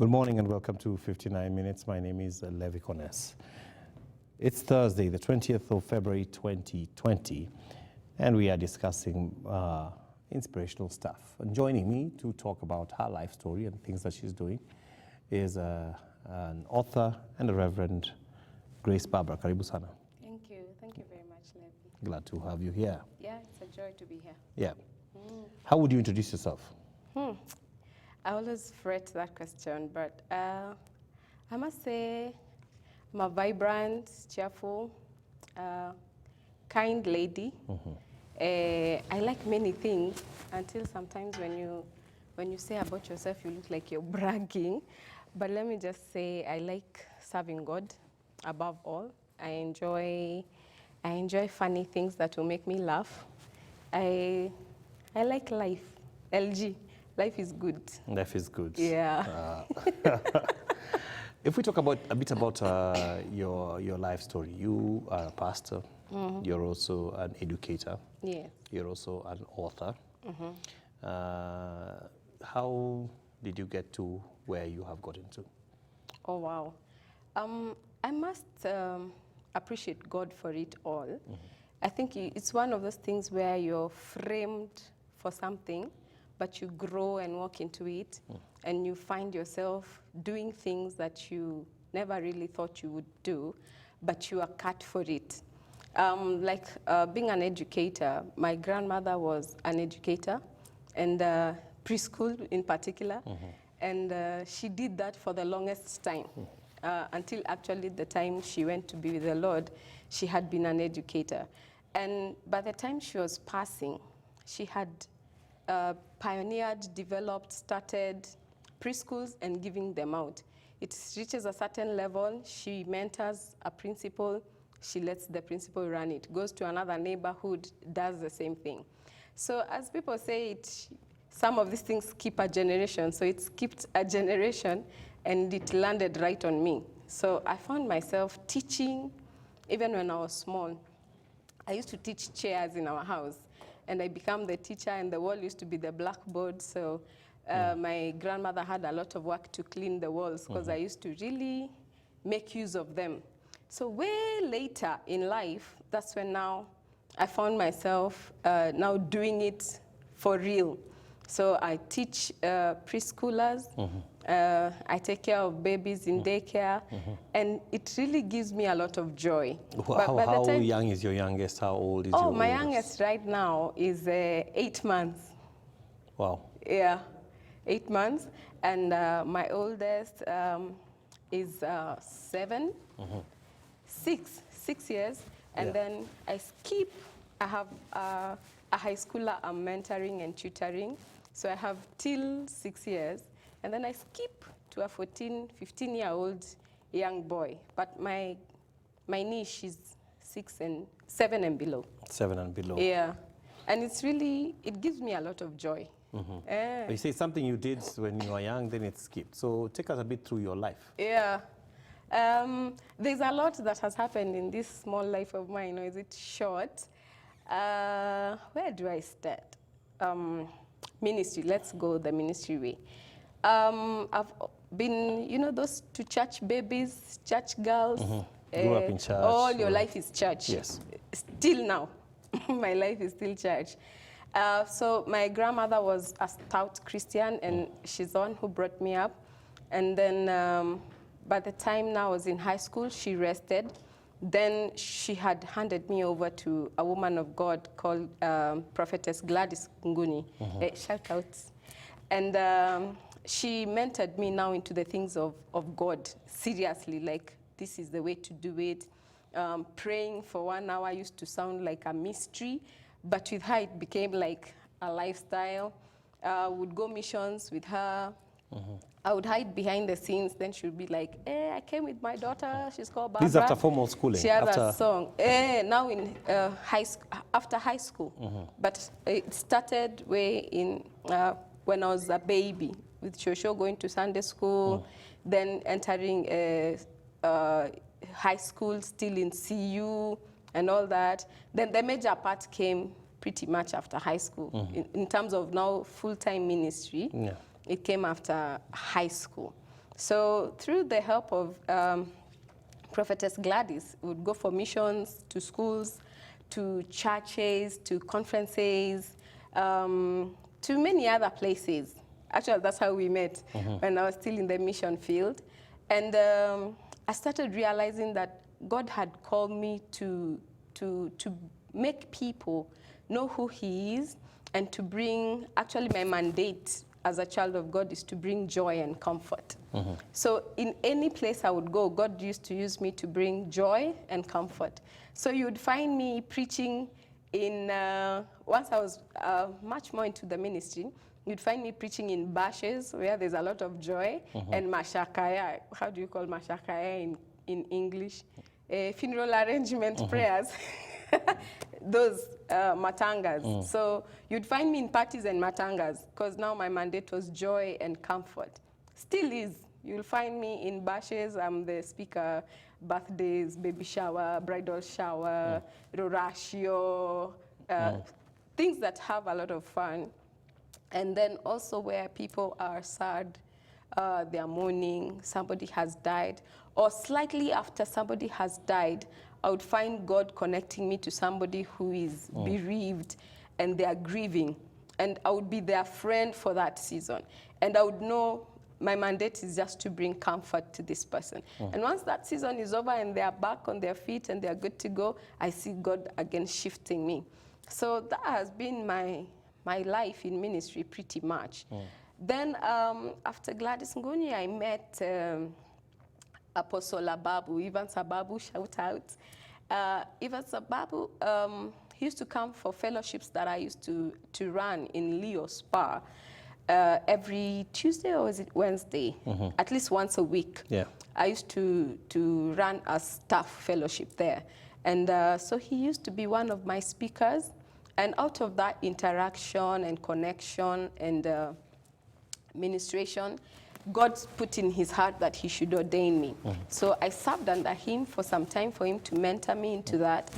Good morning and welcome to 59 Minutes. My name is Levi Kones. It's Thursday, the 20th of February 2020, and we are discussing inspirational stuff. And joining me to talk about her life story and things that she's doing is an author and a Reverend Grace Barbara. Karibu sana. Thank you. Thank you very much, Levi. Glad to have you here. Yeah, it's a joy to be here. Yeah. How would you introduce yourself? I always fret that question, but I must say I'm a vibrant, cheerful, kind lady. I like many things until sometimes when you say about yourself, you look like you're bragging. But let me just say I like serving God above all. I enjoy funny things that will make me laugh. I like life. LG. Life is good. Life is good. Yeah. If we talk a bit about your life story, you are a pastor. You're also an educator. Yeah. You're also an author. How did you get to where you have gotten to? Oh, wow. I must appreciate God for it all. I think it's one of those things where you're framed for something, but you grow and walk into it, and you find yourself doing things that you never really thought you would do, but you are cut for it. Like being an educator, my grandmother was an educator, and preschool in particular, and she did that for the longest time, until actually the time she went to be with the Lord, she had been an educator. And by the time she was passing, she had pioneered, developed, started preschools and giving them out. It reaches a certain level, she mentors a principal, she lets the principal run it, goes to another neighborhood, does the same thing. So as people say, some of these things skip a generation, so it skipped a generation and it landed right on me. So I found myself teaching even when I was small. I used to teach chairs in our house, and I became the teacher, and the wall used to be the blackboard. So my grandmother had a lot of work to clean the walls because I used to really make use of them. So way later in life, that's when now I found myself now doing it for real. So I teach preschoolers, I take care of babies in daycare, and it really gives me a lot of joy. How young is your youngest? How old is your oldest? My youngest right now is 8 months. Wow. Yeah, 8 months. And my oldest is 7, 6 years. And then I skip, I have a high schooler I'm mentoring and tutoring. So I have till 6 years. And then I skip to a 14, 15-year-old young boy. But my niece is 7 and below. 7 and below. Yeah. And it's really, it gives me a lot of joy. You say something you did when you were young, then it skipped. So take us a bit through your life. Yeah. There's a lot that has happened in this small life of mine, or is it short? Where do I start? Ministry, let's go the ministry way. I've been, those two church babies, church girls. Grew up in church. All your life is church. Yes. Still now, my life is still church. So my grandmother was a stout Christian, and she's the one who brought me up. And then by the time now I was in high school, she rested. Then she had handed me over to a woman of God called Prophetess Gladys Nguni. Shout out. And she mentored me now into the things of God, seriously, like this is the way to do it. Praying for 1 hour used to sound like a mystery, but with her it became like a lifestyle. Would go missions with her. I would hide behind the scenes, then she would be like, I came with my daughter, she's called Barbara. This is after formal schooling? She has a song. Now in after high school. But it started way in when I was a baby, with Shosho going to Sunday school, then entering high school, still in CU and all that. Then the major part came pretty much after high school. In terms of now full-time ministry, it came after high school. So through the help of Prophetess Gladys, we would go for missions to schools, to churches, to conferences, to many other places. Actually, that's how we met when I was still in the mission field. And I started realizing that God had called me to make people know who He is and to bring, actually my mandate as a child of God is to bring joy and comfort. So in any place I would go, God used to use me to bring joy and comfort. So you would find me preaching in, once I was much more into the ministry, you'd find me preaching in bashes where there's a lot of joy, and mashakaya. How do you call mashakaya in English? Funeral arrangement prayers. Those matangas. So you'd find me in parties and matangas because now my mandate was joy and comfort. Still is. You'll find me in bashes. I'm the speaker. Birthdays, baby shower, bridal shower, rorashio, things that have a lot of fun. And then also where people are sad, they are mourning, somebody has died, or slightly after somebody has died, I would find God connecting me to somebody who is bereaved and they are grieving. And I would be their friend for that season. And I would know my mandate is just to bring comfort to this person. And once that season is over and they are back on their feet and they are good to go, I see God again shifting me. So that has been my life in ministry pretty much. Then after Gladys Nguni, I met Apostle Ababu, Ivan Sababu, shout out. Ivan Sababu, he used to come for fellowships that I used to run in Leo Spa every Tuesday, or is it Wednesday? At least once a week. Yeah. I used to run a staff fellowship there. And so he used to be one of my speakers. And out of that interaction and connection and ministration, God put in his heart that he should ordain me. So I served under him for some time for him to mentor me into that.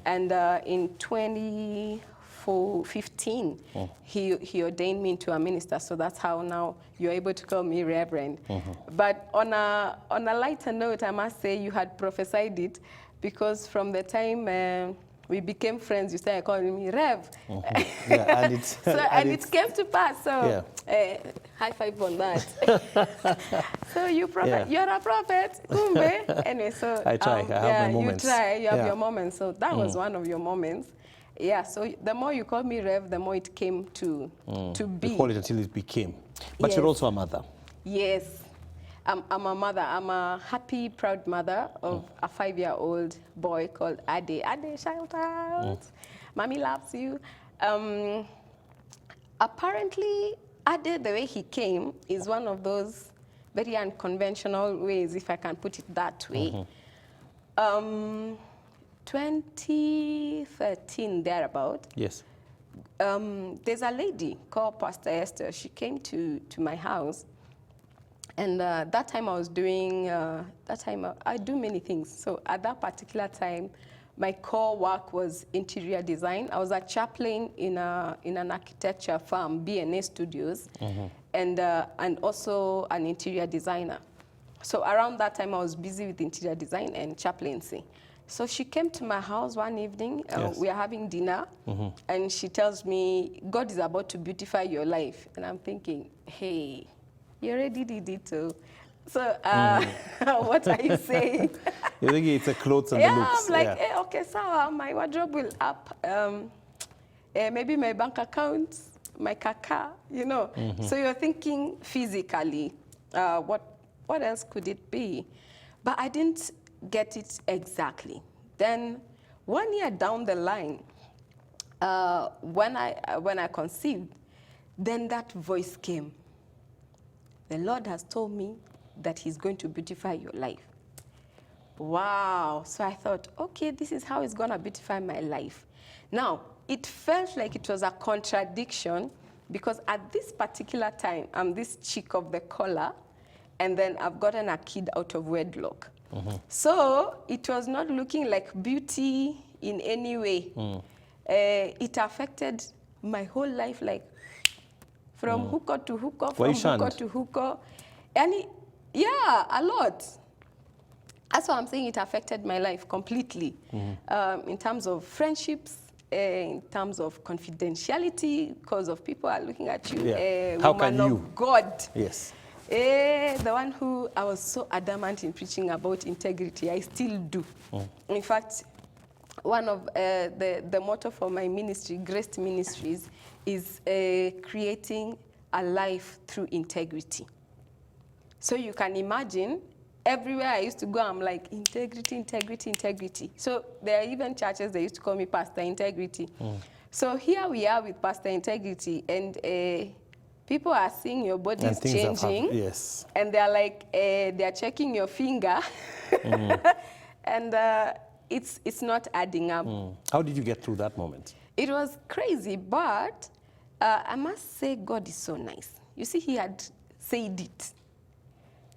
And in 2015, he ordained me into a minister. So that's how now you're able to call me Reverend. But on a lighter note, I must say you had prophesied it, because from the time we became friends, you started calling me Rev. Yeah, and it's, and it came to pass. So high five on that. So you're a prophet. Kumbe. Anyway, so I try. I have my moments. You try. You have your moments. So that was one of your moments. Yeah. So the more you call me Rev, the more it came to be. You call it until it became. But you're also a mother. Yes. I'm a mother. I'm a happy, proud mother of a 5-year-old boy called Ade. Ade, shout out. Mommy loves you. Apparently, Ade, the way he came, is one of those very unconventional ways, if I can put it that way. 2013, thereabout. Yes. There's a lady called Pastor Esther. She came to my house. And that time I was doing, I do many things. So at that particular time, my core work was interior design. I was a chaplain in an architecture firm, B&A Studios, and also an interior designer. So around that time, I was busy with interior design and chaplaincy. So she came to my house one evening, we are having dinner, and she tells me, God is about to beautify your life. And I'm thinking, hey, you already did it too. So what are you saying? You think it's a clothes and the looks? I'm like, hey, okay, so my wardrobe will up. Maybe my bank account, my kaka, you know. So you're thinking physically, what else could it be? But I didn't get it exactly. Then 1 year down the line, when I conceived, then that voice came. The Lord has told me that he's going to beautify your life. Wow. So I thought, okay, this is how he's going to beautify my life. Now, it felt like it was a contradiction because at this particular time, I'm this chick of the collar, and then I've gotten a kid out of wedlock. So it was not looking like beauty in any way. It affected my whole life, like from hookah to hookah, from hookah to hookah. And Yeah, a lot. That's why I'm saying it affected my life completely. In terms of friendships, in terms of confidentiality, because of people are looking at you. Yeah. How can woman you? of God. Yes. The one who I was so adamant in preaching about integrity, I still do. In fact, one of the motto for my ministry, Graced Ministries, is creating a life through integrity. So you can imagine, everywhere I used to go, I'm like, integrity, integrity, integrity. So there are even churches that used to call me Pastor Integrity. So here we are with Pastor Integrity, and people are seeing your body is changing. Yes. And they're like, they're checking your finger. And it's not adding up. How did you get through that moment? It was crazy, but I must say God is so nice. You see, he had said it.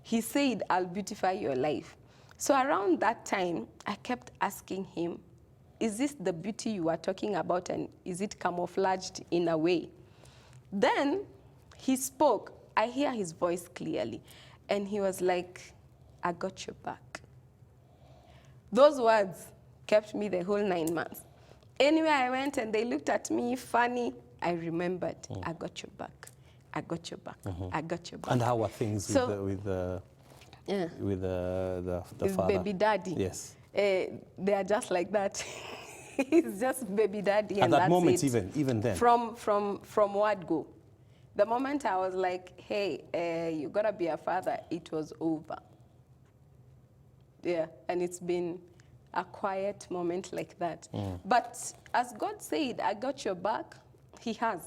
He said, I'll beautify your life. So around that time, I kept asking him, is this the beauty you are talking about, and is it camouflaged in a way? Then he spoke. I hear his voice clearly. And he was like, I got your back. Those words kept me the whole 9 months. Anywhere I went and they looked at me funny, I remembered, I got your back. I got your back. I got your back. And how are things with the father? Baby daddy. Yes. They are just like that. He's just baby daddy, At and that that's moment, it. even then. From word go. The moment I was like, hey, you gotta be a father, it was over. Yeah, and it's been a quiet moment like that. But as God said, I got your back, he has.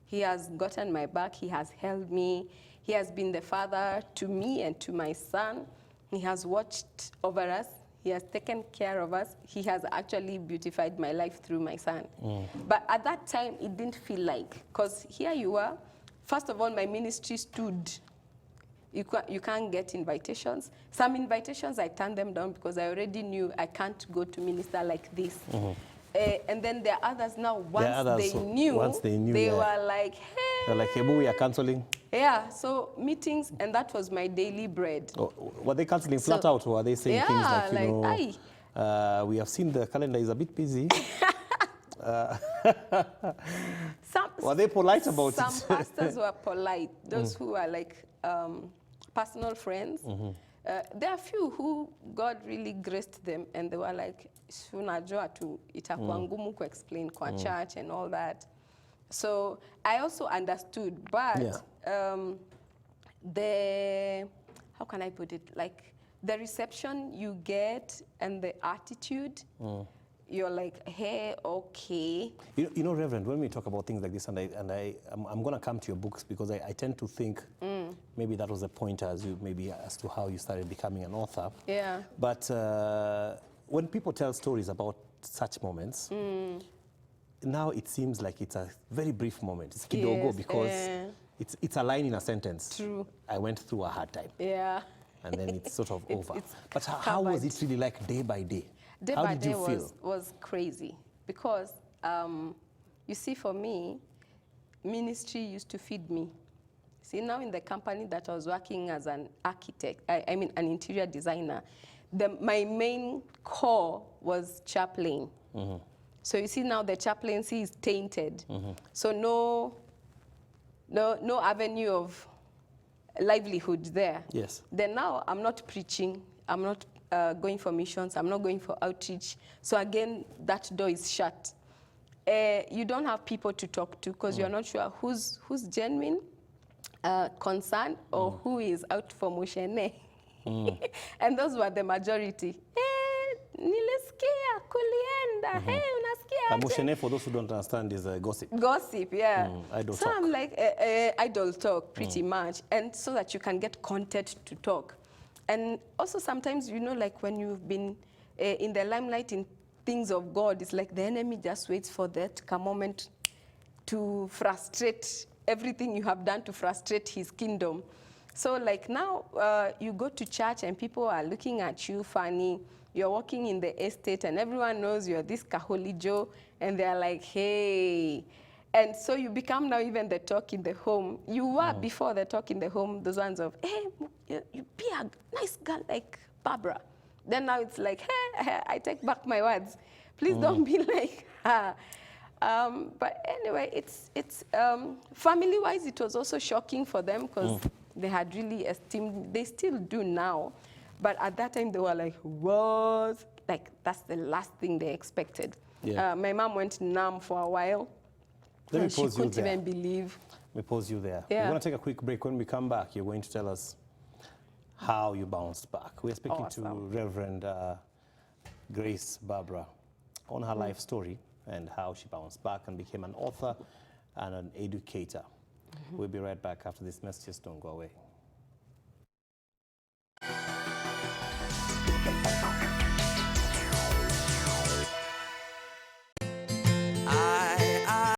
He has gotten my back, he has held me, he has been the father to me and to my son. He has watched over us, he has taken care of us, he has actually beautified my life through my son. But at that time, it didn't feel like, because here you are, first of all, my ministry stood. You can't get invitations. Some invitations, I turned them down because I already knew I can't go to minister like this. And then there are others now, once they knew, they were like, hey. They're like, hey, boo, we are cancelling. Yeah, so meetings, and that was my daily bread. Oh, were they cancelling flat out, or are they saying things like, you know, we have seen the calendar is a bit busy. Were they polite about it? Some pastors were polite. Those who are like personal friends. There are few who God really graced them, and they were like, unajua tu itakuwa ngumu ku explain kwa church and all that. So I also understood, but how can I put it? Like the reception you get and the attitude, you're like, hey, okay. You know, Reverend, when we talk about things like this, I'm going to come to your books, because I tend to think maybe that was a pointer as to how you started becoming an author. Yeah. But when people tell stories about such moments, now it seems like it's a very brief moment. It's kidogo, because it's a line in a sentence. True. I went through a hard time. Yeah. And then it's sort of over. But how covered. was it really like day by day? Day how by did day you feel? was crazy, because you see, for me, ministry used to feed me. See, now in the company that I was working as an architect, I mean an interior designer, my main core was chaplain. So you see, now the chaplaincy is tainted. So no avenue of livelihood there. Yes. Then now I'm not preaching, I'm not going for missions, I'm not going for outreach. So again, that door is shut. You don't have people to talk to, because you're not sure who's genuine, concerned, or who is out for moshene. And those were the majority. Nilisikia kulienda. Hey, unasikia? Moshene, for those who don't understand, is gossip. Gossip, yeah. Idle so talk. I'm like, idle talk, pretty much. And so that you can get content to talk. And also sometimes, you know, like when you've been in the limelight in things of God, it's like the enemy just waits for that moment to frustrate everything you have done to frustrate his kingdom. So like now, you go to church and people are looking at you funny. You're walking in the estate and everyone knows you're this Kaholi Joe, and they're like, hey. And so you become now even the talk in the home. You were before the talk in the home, those ones of, hey, you be a nice girl like Barbara. Then now it's like, hey, I take back my words. Please don't be like her. But anyway, it's family-wise, it was also shocking for them because they had really esteemed, they still do now. But at that time, they were like, what? Like, that's the last thing they expected. Yeah. My mom went numb for a while. Let me And she pause you couldn't there. even believe. Let me pause you there. Yeah. We're going to take a quick break. When we come back, you're going to tell us how you bounced back. We're speaking to Awesome. Reverend Grace Barbara on her life story and how she bounced back and became an author and an educator. We'll be right back after this message. Just don't go away.